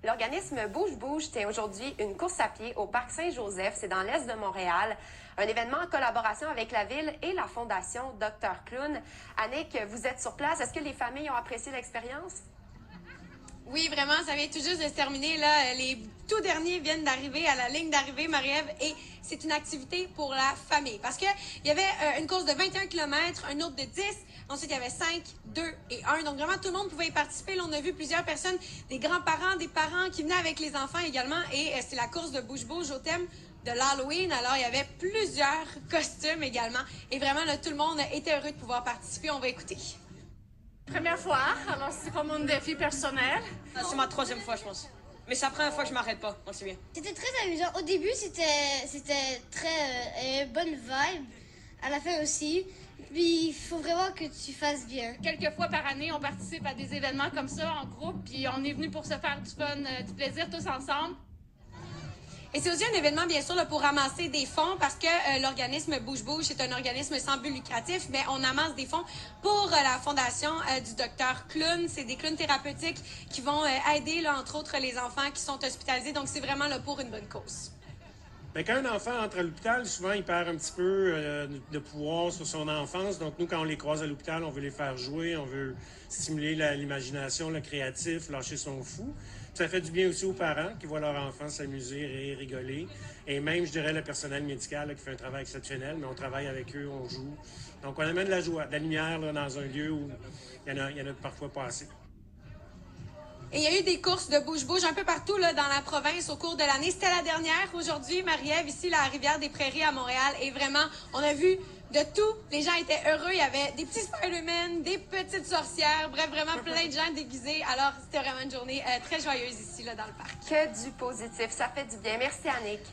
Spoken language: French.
L'organisme Bouge Bouge tient aujourd'hui une course à pied au Parc Saint-Joseph, c'est dans l'est de Montréal. Un événement en collaboration avec la Ville et la Fondation Dr Clown. Annick, vous êtes sur place. Est-ce que les familles ont apprécié l'expérience? Oui, vraiment, ça vient tout juste de se terminer. Là. Les tout derniers viennent d'arriver à la ligne d'arrivée, Marie-Ève, et c'est une activité pour la famille. Parce qu'il y avait une course de 21 km, un autre de 10, ensuite il y avait 5, 2 et 1. Donc vraiment, tout le monde pouvait y participer. Là, on a vu plusieurs personnes, des grands-parents, des parents qui venaient avec les enfants également. Et c'est la course de Bouge-Bouge au thème de l'Halloween. Alors, il y avait plusieurs costumes également. Et vraiment, là, tout le monde était heureux de pouvoir participer. On va écouter. Première fois, alors c'est comme un défi personnel. C'est ma troisième fois, je pense. Mais c'est la première fois que je m'arrête pas, donc c'est bien. C'était très amusant. Au début, c'était très bonne vibe. À la fin aussi. Puis il faut vraiment que tu fasses bien. Quelques fois par année, on participe à des événements comme ça en groupe, puis on est venu pour se faire du fun, du plaisir tous ensemble. Et c'est aussi un événement, bien sûr, là, pour ramasser des fonds parce que l'organisme Bouge Bouge, c'est un organisme sans but lucratif, mais on amasse des fonds pour la fondation du Dr Clown. C'est des clowns thérapeutiques qui vont aider, là, entre autres, les enfants qui sont hospitalisés. Donc, c'est vraiment là, pour une bonne cause. Bien, quand un enfant entre à l'hôpital, souvent, il perd un petit peu de pouvoir sur son enfance. Donc, nous, quand on les croise à l'hôpital, on veut les faire jouer, on veut stimuler l'imagination, le créatif, lâcher son fou. Ça fait du bien aussi aux parents qui voient leur enfant s'amuser, rire, rigoler. Et même, je dirais, le personnel médical là, qui fait un travail exceptionnel, mais on travaille avec eux, on joue. Donc, on amène de la joie, de la lumière là, dans un lieu où il y en a parfois pas assez. Et il y a eu des courses de bouge-bouge un peu partout là, dans la province au cours de l'année. C'était la dernière aujourd'hui, Marie-Ève, ici, la Rivière-des-Prairies à Montréal. Et vraiment, on a vu de tout. Les gens étaient heureux. Il y avait des petits Spider-Man, des petites sorcières. Bref, vraiment plein de gens déguisés. Alors, c'était vraiment une journée très joyeuse ici, là, dans le parc. Que du positif. Ça fait du bien. Merci, Annick.